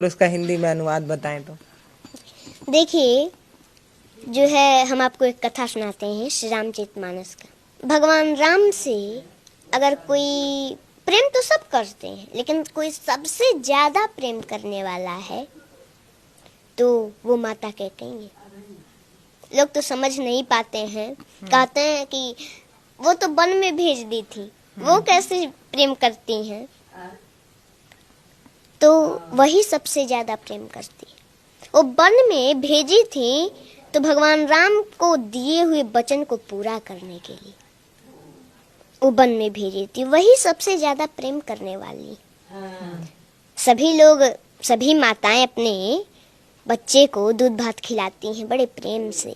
और उसका हिंदी में अनुवाद बताएं तो। देखिए, जो है हम आपको एक कथा सुनाते हैं श्री रामचरितमानस का। भगवान राम से अगर कोई प्रेम तो सब करते हैं, लेकिन कोई सबसे ज्यादा प्रेम करने वाला है तो वो माता कैकेयी है। लोग तो समझ नहीं पाते हैं, कहते हैं कि वो तो वन में भेज दी थी, वो कैसे प्रेम करती हैं। तो वही सबसे ज्यादा प्रेम करती है। वो वन में भेजी थी तो भगवान राम को दिए हुए वचन को पूरा करने के लिए वो वन में भेजी थी। वही सबसे ज्यादा प्रेम करने वाली। सभी लोग, सभी माताएं अपने बच्चे को दूध भात खिलाती हैं बड़े प्रेम से।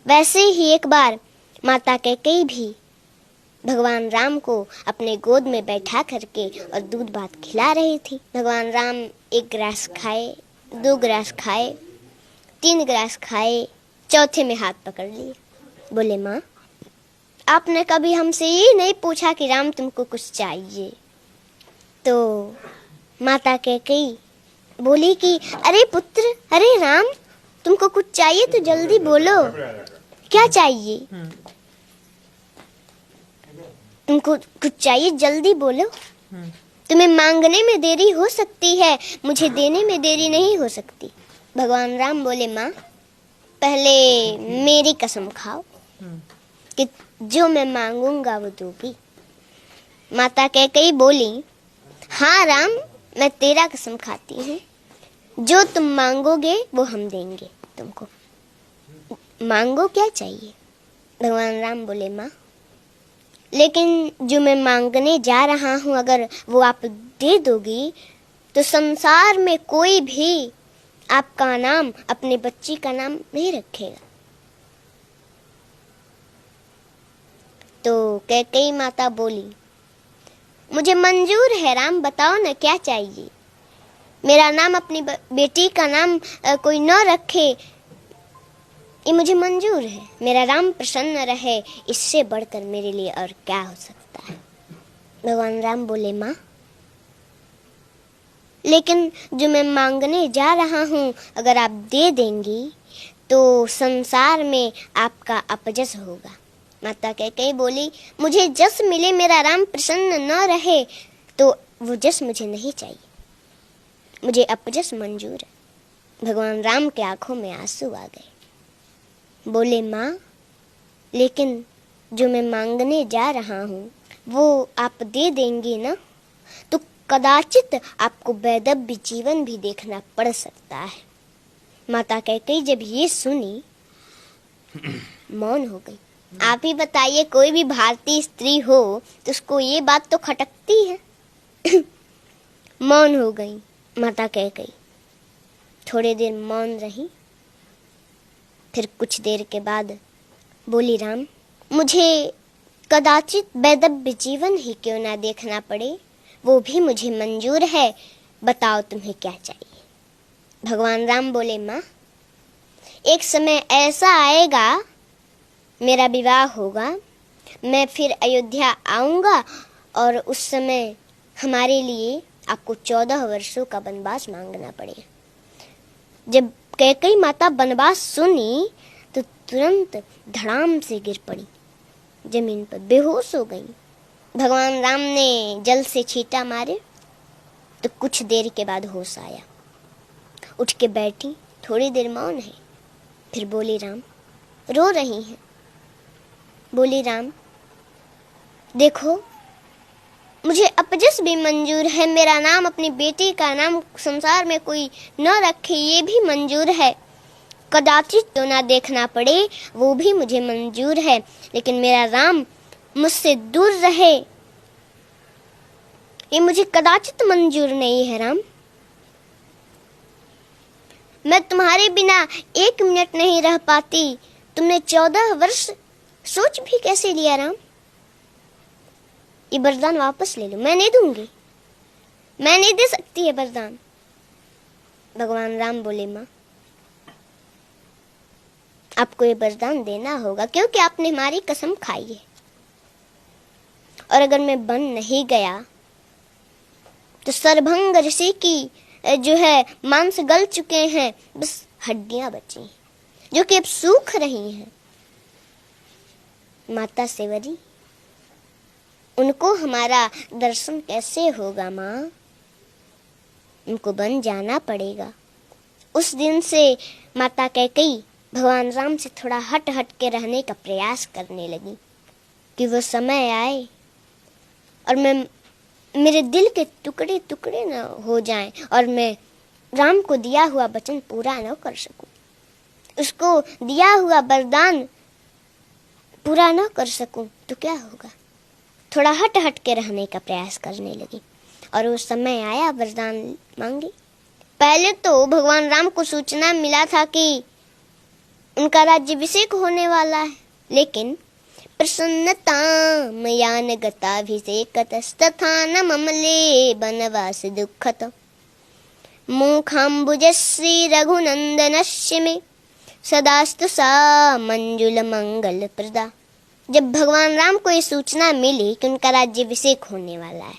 वैसे ही एक बार माता कैकेयी भी भगवान राम को अपने गोद में बैठा करके और दूध भात खिला रही थी। भगवान राम एक गिलास खाए, 2 गिलास खाए, 3 गिलास खाए, चौथे में हाथ पकड़ लिए। बोले, माँ, आपने कभी हमसे ये नहीं पूछा कि राम तुमको कुछ चाहिए? तो माता कैकेयी बोली कि अरे पुत्र, अरे राम, तुमको कुछ चाहिए तो जल्दी बोलो, क्या चाहिए? तुमको कुछ चाहिए, जल्दी बोलो। तुम्हें मांगने में देरी हो सकती है, मुझे देने में देरी नहीं हो सकती। भगवान राम बोले, माँ, पहले मेरी कसम खाओ कि जो मैं मांगूंगा वो दोगी। माता कैकेयी बोली, हाँ राम, मैं तेरा कसम खाती हूँ, जो तुम मांगोगे वो हम देंगे तुमको। मांगो, क्या चाहिए? भगवान राम बोले, माँ, लेकिन जो मैं मांगने जा रहा हूँ अगर वो आप दे दोगी तो संसार में कोई भी आपका नाम, अपने बच्ची का नाम नहीं रखेगा। तो कैकेयी माता बोली, मुझे मंजूर है राम, बताओ ना क्या चाहिए। मेरा नाम, अपनी बेटी का नाम कोई न रखे, ये मुझे मंजूर है। मेरा राम प्रसन्न रहे, इससे बढ़कर मेरे लिए और क्या हो सकता है। भगवान राम बोले, माँ, लेकिन जो मैं मांगने जा रहा हूँ अगर आप दे देंगी तो संसार में आपका अपजस होगा। माता कैकेयी बोली, मुझे जस मिले, मेरा राम प्रसन्न न रहे तो वो जस मुझे नहीं चाहिए, मुझे अपजस मंजूर है। भगवान राम के आंखों में आंसू आ गए। बोले, माँ, लेकिन जो मैं मांगने जा रहा हूँ वो आप दे देंगी ना, तो कदाचित आपको वैधव्य जीवन भी देखना पड़ सकता है। माता कैकेयी जब ये सुनी मौन हो गई। आप ही बताइए, कोई भी भारतीय स्त्री हो तो उसको ये बात तो खटकती है। मौन हो गई माता कैकेयी। थोड़ी देर मौन रही, फिर कुछ देर के बाद बोली, राम, मुझे कदाचित वैधव्य जीवन ही क्यों ना देखना पड़े, वो भी मुझे मंजूर है। बताओ तुम्हें क्या चाहिए? भगवान राम बोले, माँ, एक समय ऐसा आएगा, मेरा विवाह होगा, मैं फिर अयोध्या आऊंगा और उस समय हमारे लिए आपको 14 वर्षों का वनवास मांगना पड़ेगा। जब कैकेयी माता वनवास सुनी तो तुरंत धड़ाम से गिर पड़ी, जमीन पर बेहोश हो गई। भगवान राम ने जल से छींटा मारे तो कुछ देर के बाद होश आया। उठ के बैठी, थोड़ी देर मौन है, फिर बोली, राम, रो रही हैं? बोली, राम, देखो, मुझे अपजस भी मंजूर है, मेरा नाम, अपनी बेटी का नाम संसार में कोई न रखे, ये भी मंजूर है। कदाचित तो ना देखना पड़े, वो भी मुझे मंजूर है, लेकिन मेरा राम मुझसे दूर रहे, ये मुझे कदाचित मंजूर नहीं है। राम, मैं तुम्हारे बिना 1 मिनट नहीं रह पाती, तुमने 14 वर्ष सोच भी कैसे लिया? राम, ये वरदान वापस ले लो, मैं नहीं दूंगी, मैं नहीं दे सकती है वरदान। भगवान राम बोले, माँ, आपको ये वरदान देना होगा क्योंकि आपने हमारी कसम खाई है, और अगर मैं बन नहीं गया तो सरभंग ऋषि की जो है मांस गल चुके हैं, बस हड्डियां बची हैं जो कि अब सूख रही हैं। माता सेवरी, उनको हमारा दर्शन कैसे होगा माँ? उनको बन जाना पड़ेगा। उस दिन से माता कैकेयी भगवान राम से थोड़ा हट हट के रहने का प्रयास करने लगी कि वो समय आए और मेरे दिल के टुकड़े टुकड़े न हो जाएं और मैं राम को दिया हुआ वचन पूरा न कर सकूं, उसको दिया हुआ वरदान पूरा न कर सकूं तो क्या होगा? थोड़ा हट हट के रहने का प्रयास करने लगी और उस समय आया, वरदान मांगी। पहले तो भगवान राम को सूचना मिला था कि उनका राज्याभिषेक होने वाला है, लेकिन प्रसन्नता मयान गताभिषेकतस्तथा न ममले वनवास दुःखत मुखाम्बुजश्री रघुनंदनस्य मे सदास्तु सा मंजुल मंगल प्रदा। जब भगवान राम को ये सूचना मिली कि उनका राज्याभिषेक होने वाला है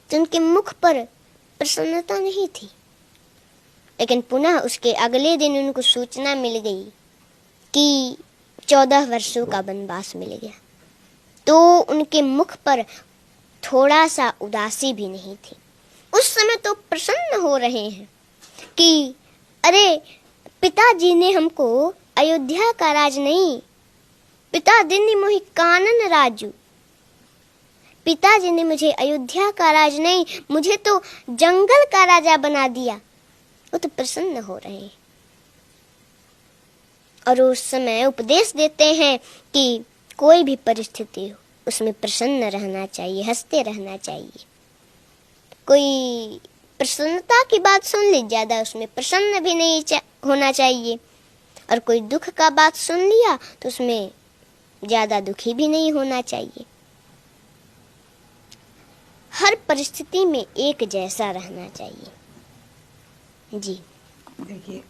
तो उनके मुख पर प्रसन्नता नहीं थी, लेकिन पुनः उसके अगले दिन उनको सूचना मिल गई कि 14 वर्षों का वनवास मिल गया, तो उनके मुख पर थोड़ा सा उदासी भी नहीं थी। उस समय तो प्रसन्न हो रहे हैं कि अरे पिताजी ने हमको अयोध्या का राज नहीं, पिताजी ने मोहि कानन राजू, पिताजी ने मुझे अयोध्या का राज नहीं, मुझे तो जंगल का राजा बना दिया। वो तो प्रसन्न हो रहे हैं और उस समय उपदेश देते हैं कि कोई भी परिस्थिति हो उसमें प्रसन्न रहना चाहिए, हंसते रहना चाहिए। कोई प्रसन्नता की बात सुन ली, ज्यादा उसमें प्रसन्न भी नहीं होना चाहिए, और कोई दुख का बात सुन लिया तो उसमें ज्यादा दुखी भी नहीं होना चाहिए। हर परिस्थिति में एक जैसा रहना चाहिए। जी देखिए,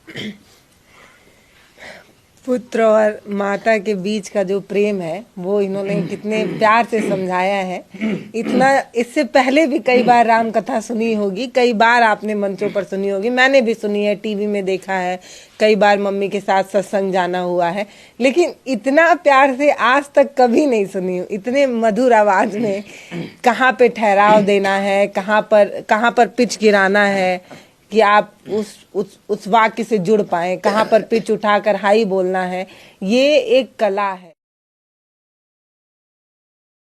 पुत्र और माता के बीच का जो प्रेम है वो इन्होंने कितने प्यार से समझाया है। इतना इससे पहले भी कई बार राम कथा सुनी होगी, कई बार आपने मंचों पर सुनी होगी, मैंने भी सुनी है, टीवी में देखा है, कई बार मम्मी के साथ सत्संग जाना हुआ है, लेकिन इतना प्यार से आज तक कभी नहीं सुनी हूँ। इतने मधुर आवाज में कहाँ पे ठहराव देना है, कहाँ पर पिच गिराना है कि आप उस वाक्य से जुड़ पाए, कहाँ पर पिच उठाकर हाई बोलना है, ये एक कला है।